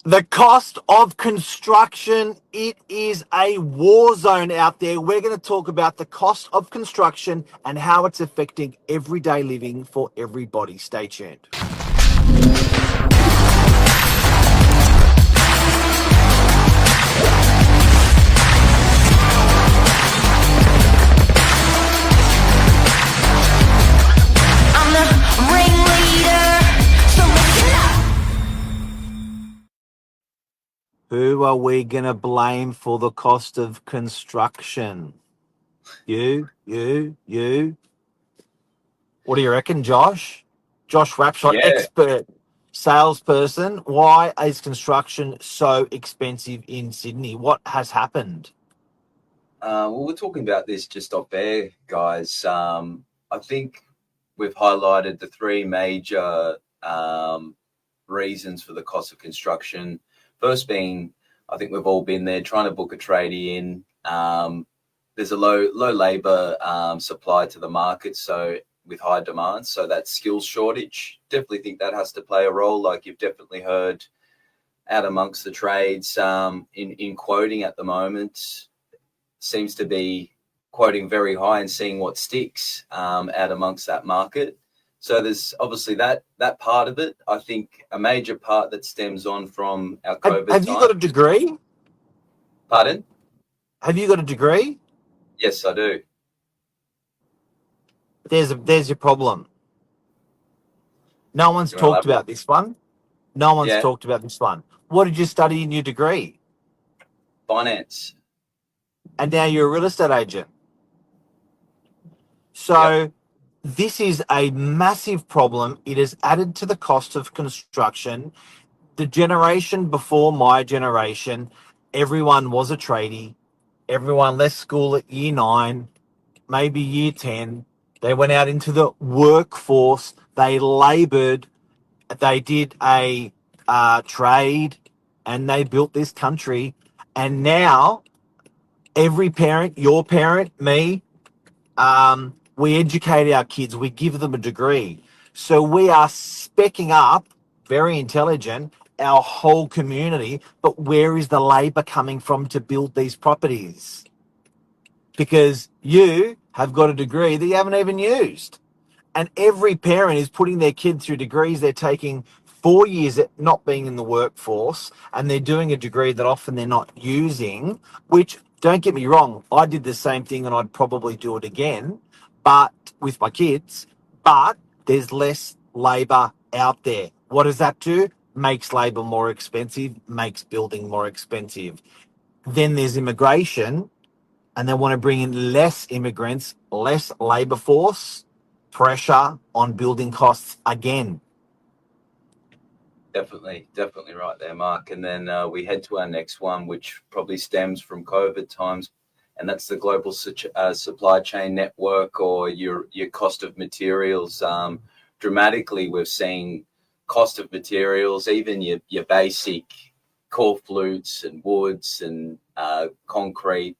The cost of construction, it is a war zone out there. We're going to talk about the cost of construction and how it's affecting everyday living for everybody. Stay tuned. I'm the ringleader, so listen up. Who are we going to blame for the cost of construction? You. What do you reckon, Josh? Josh Rapshot, Yeah, expert salesperson. Why is construction so expensive in Sydney? What has happened? well, we're talking about this just off air, guys. I think we've highlighted the three major reasons for the cost of construction. First being, I think we've all been there trying to book a tradie in. There's a low labour supply to the market, so with high demand, so that skills shortage. Definitely think that has to play a role. Like you've definitely heard out amongst the trades in quoting at the moment seems to be quoting very high and seeing what sticks out amongst that market. So there's obviously that part of it. I think a major part that stems on from our COVID Have you got a time. degree? Pardon? Have you got a degree? Yes, I do. There's your problem. No one's You want to talked elaborate? about this one. No one's Yeah, talked about this one. What did you study in your degree? finance. And now you're a real estate agent. Yep, So this is a massive problem. It has added to the cost of construction. The generation before my generation, everyone was a tradie. Everyone left school at year 9, maybe year 10. They went out into the workforce. They laboured. They did a trade, and they built this country. And now every parent, your parent, me, we educate our kids. We give them a degree. So we are specking up, very intelligent, our whole community. But where is the labour coming from to build these properties? Because you have got a degree that you haven't even used. And every parent is putting their kid through degrees. They're taking 4 years at not being in the workforce, and they're doing a degree that often they're not using, which, don't get me wrong, I did the same thing and I'd probably do it again, but with my kids, but there's less labour out there. What does that do? Makes labour more expensive, makes building more expensive. Then there's immigration, and they want to bring in less immigrants, less labour force, pressure on building costs again. definitely right there, Mark. And then we head to our next one, which probably stems from COVID times, and that's the global supply chain network, or your cost of materials. Dramatically, we've seen cost of materials, even your basic core flutes and woods and concrete.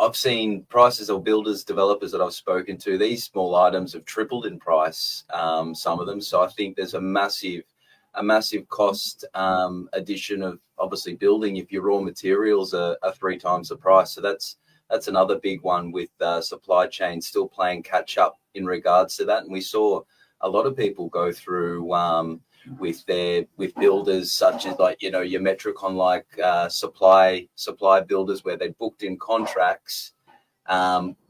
I've seen prices of builders, developers that I've spoken to. These small items have tripled in price, some of them. So I think there's a massive cost addition of obviously building if your raw materials are 3 times the price. So that's another big one with supply chain still playing catch up in regards to that. And we saw a lot of people go through with builders such as, like, your Metricon like supply builders, where they booked in contracts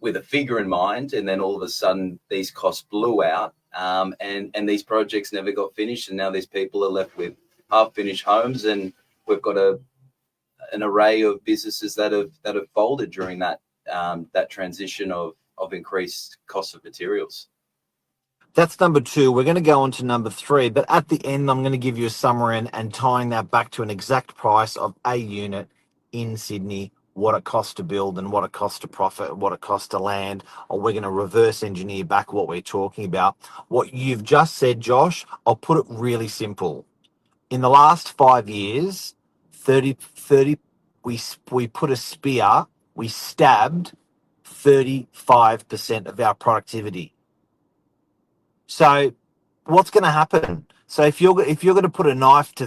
with a figure in mind, and then all of a sudden these costs blew out, and these projects never got finished, and now these people are left with half finished homes, and we've got an array of businesses that have folded during that transition of increased cost of materials. That's number 2. We're going to go on to number 3, but at the end, I'm going to give you a summary and tying that back to an exact price of a unit in Sydney, what it costs to build and what it costs to profit, what it costs to land, or we're going to reverse engineer back what we're talking about. What you've just said, Josh, I'll put it really simple. In the last 5 years, 30, we put a spear, we stabbed 35% of our productivity. So what's going to happen? So if you're going to put a knife to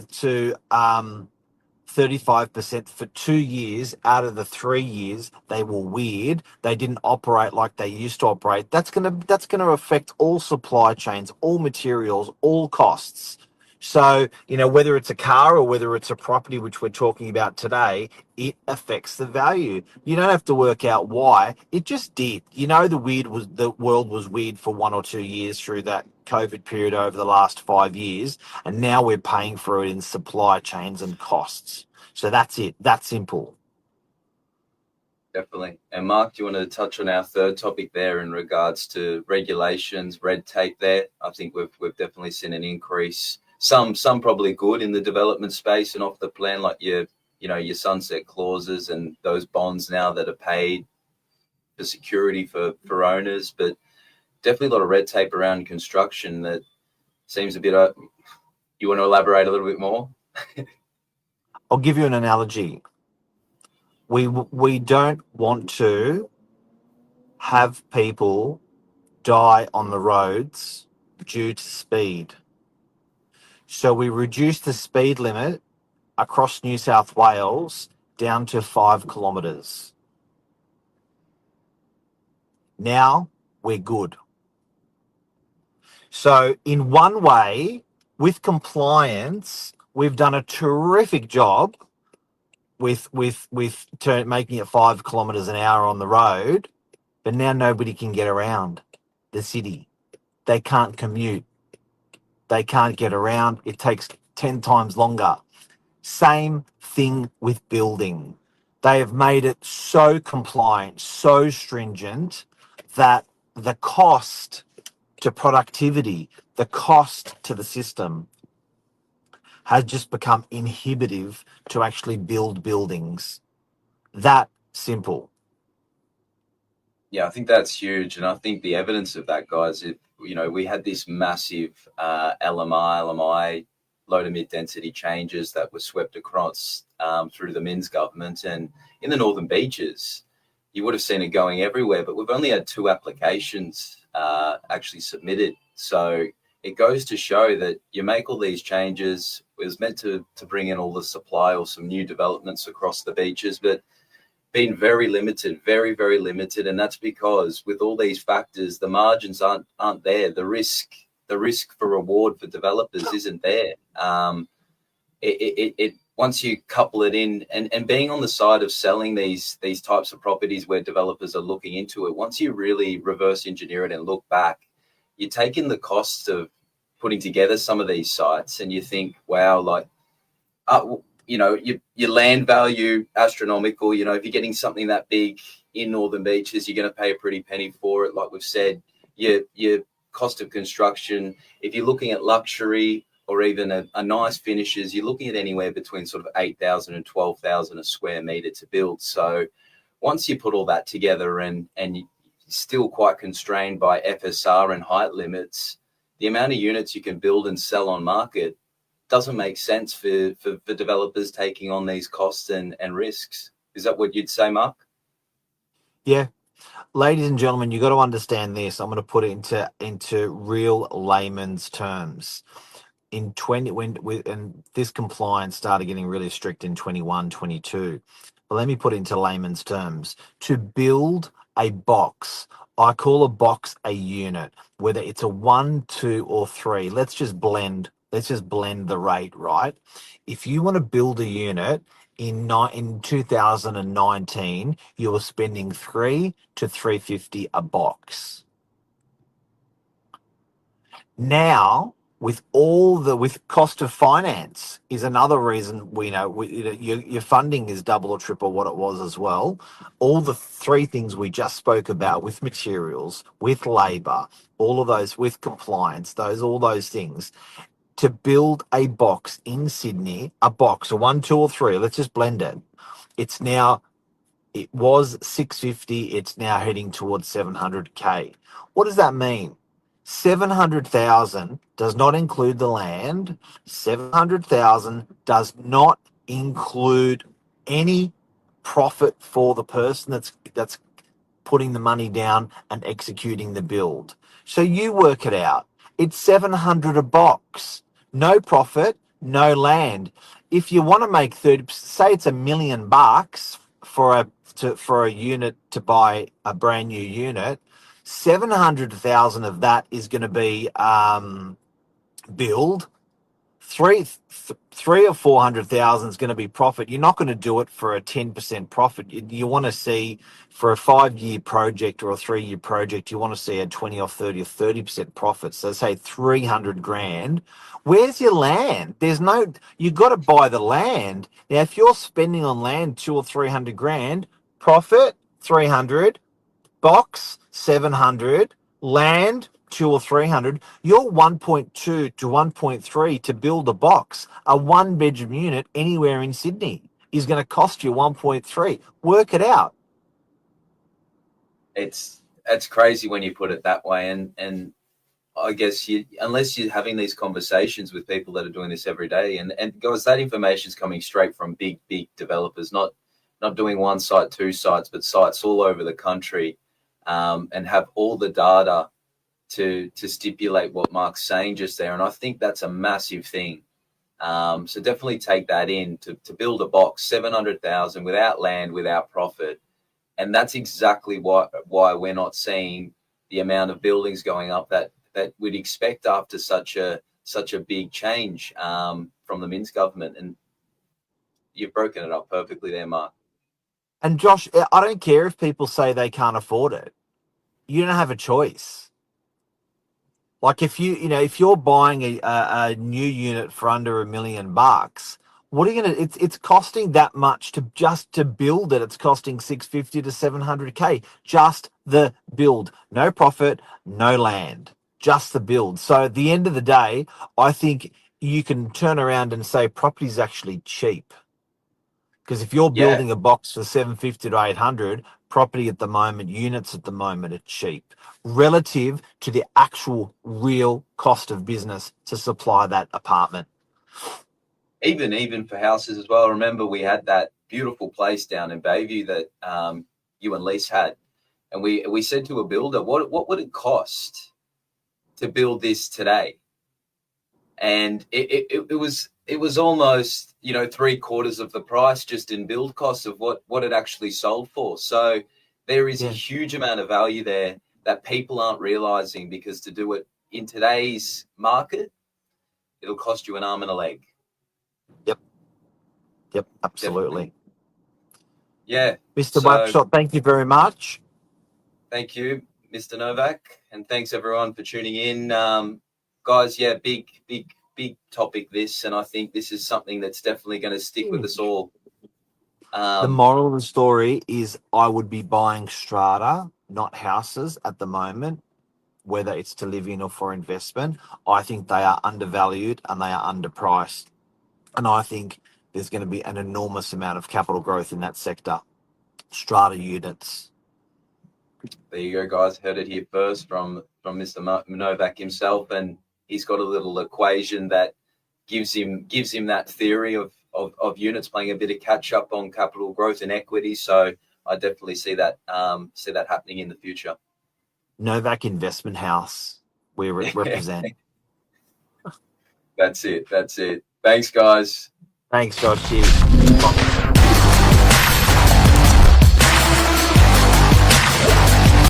35% for 2 years out of the 3 years they were weird, they didn't operate like they used to operate, that's gonna affect all supply chains, all materials, all costs. So, whether it's a car or whether it's a property, which we're talking about today, it affects the value. You don't have to work out why. It just did. The world was weird for 1 or 2 years through that COVID period over the last 5 years, and now we're paying for it in supply chains and costs. So that's it. That's simple. Definitely. And Mark, do you want to touch on our third topic there in regards to regulations, red tape there? I think we've definitely seen an increase. Some probably good in the development space and off the plan, like your sunset clauses and those bonds now that are paid for security for owners, but definitely a lot of red tape around construction that seems a bit. You want to elaborate a little bit more? I'll give you an analogy. We don't want to have people die on the roads due to speed. So we reduce the speed limit across New South Wales down to 5 kilometres. Now we're good. So in one way, with compliance, we've done a terrific job with making it 5 kilometres an hour on the road, but now nobody can get around the city. They can't commute. They can't get around. It takes 10 times longer. Same thing with building. They have made it so compliant, so stringent that the cost to productivity, the cost to the system has just become inhibitive to actually build buildings. That simple. Yeah, I think that's huge. And I think the evidence of that, guys, we had this massive LMI, low to mid density changes that were swept across through the Minns government. And in the Northern Beaches, you would have seen it going everywhere, but we've only had 2 applications actually submitted. So it goes to show that you make all these changes. It was meant to bring in all the supply or some new developments across the beaches, but been very limited, very, very limited. And that's because with all these factors, the margins aren't there. The risk for reward for developers isn't there. It once you couple it in and being on the side of selling these types of properties where developers are looking into it, once you really reverse engineer it and look back, you take in the costs of putting together some of these sites and you think, wow, like, your land value astronomical. If you're getting something that big in Northern Beaches, you're going to pay a pretty penny for it. Like we've said, your cost of construction, if you're looking at luxury or even a nice finishes, you're looking at anywhere between sort of 8,000 and 12,000 a square meter to build. So once you put all that together and you're still quite constrained by FSR and height limits, the amount of units you can build and sell on market doesn't make sense for developers taking on these costs and risks. Is that what you'd say, Mark? Yeah. Ladies and gentlemen, you've got to understand this. I'm going to put it into real layman's terms. And this compliance started getting really strict in 21, 22. But let me put it into layman's terms. To build a box, I call a box a unit, whether it's a 1, 2, or 3. Let's just blend the rate, right? If you want to build a unit in 2019, you were spending 3 to 350 a box. Now, with cost of finance is another reason your funding is double or triple what it was as well. All the 3 things we just spoke about with materials, with labor, all of those with compliance, all those things. To build a box in Sydney, a 1, 2, or 3, let's just blend it. It was 650, it's now heading towards 700K. What does that mean? 700,000 does not include the land. 700,000 does not include any profit for the person that's putting the money down and executing the build. So you work it out. It's 700 a box. no profit, no land. If you want to make 30, say it's $1 million for for a unit to buy a brand new unit, 700,000 of that is going to be build. Three or 400,000 is going to be profit. You're not going to do it for a 10% profit. You want to see, for a 5-year project or a 3-year project, you want to see a 20 or 30 or 30% profit. So say 300 grand. Where's your land? There's no, you got to buy the land. Now, if you're spending on land 2 or 300 grand, profit 300, box 700, land 2 or 300, you're 1.2 to 1.3 to build a box. A 1 bedroom unit anywhere in Sydney is going to cost you 1.3. Work it out. It's crazy when you put it that way, and I guess unless you're having these conversations with people that are doing this every day, and guys, that information is coming straight from big developers, not doing one site, 2 sites, but sites all over the country, and have all the data to stipulate what Mark's saying just there. And I think that's a massive thing. So definitely take that in to build a box, 700,000 without land, without profit. And that's exactly why we're not seeing the amount of buildings going up that we'd expect after such a big change from the Minns government. And you've broken it up perfectly there, Mark. And Josh, I don't care if people say they can't afford it. You don't have a choice. Like if you're buying a new unit for under $1 million, what are you gonna? It's costing that much to build it. It's costing 650 to 700K just the build. No profit, no land, just the build. So at the end of the day, I think you can turn around and say property is actually cheap. Because if you're Yeah, building a box for 750 to 800, property at the moment, units at the moment are cheap relative to the actual real cost of business to supply that apartment. even for houses as well. Remember, we had that beautiful place down in Bayview that you and Lise had, and we said to a builder, what would it cost to build this today? And it was almost, 3/4 of the price just in build costs of what it actually sold for. So there is a Yeah. huge amount of value there that people aren't realizing, because to do it in today's market, it'll cost you an arm and a leg. Yep. Yep. Definitely. Absolutely. Yeah. Mr. So Wapshot, thank you very much. thank you, Mr. Novak, and thanks everyone for tuning in. Guys, yeah, big topic this, and I think this is something that's definitely going to stick with us all. The moral of the story is I would be buying strata, not houses at the moment, whether it's to live in or for investment. I think they are undervalued and they are underpriced. And I think there's going to be an enormous amount of capital growth in that sector. Strata units. There you go, guys. Heard it here first from Mr. Novak himself, and he's got a little equation that gives him that theory of units playing a bit of catch up on capital growth and equity. So I definitely see that happening in the future. Novak Investment House. We represent. That's it. Thanks, guys. Thanks, Josh. Cheers.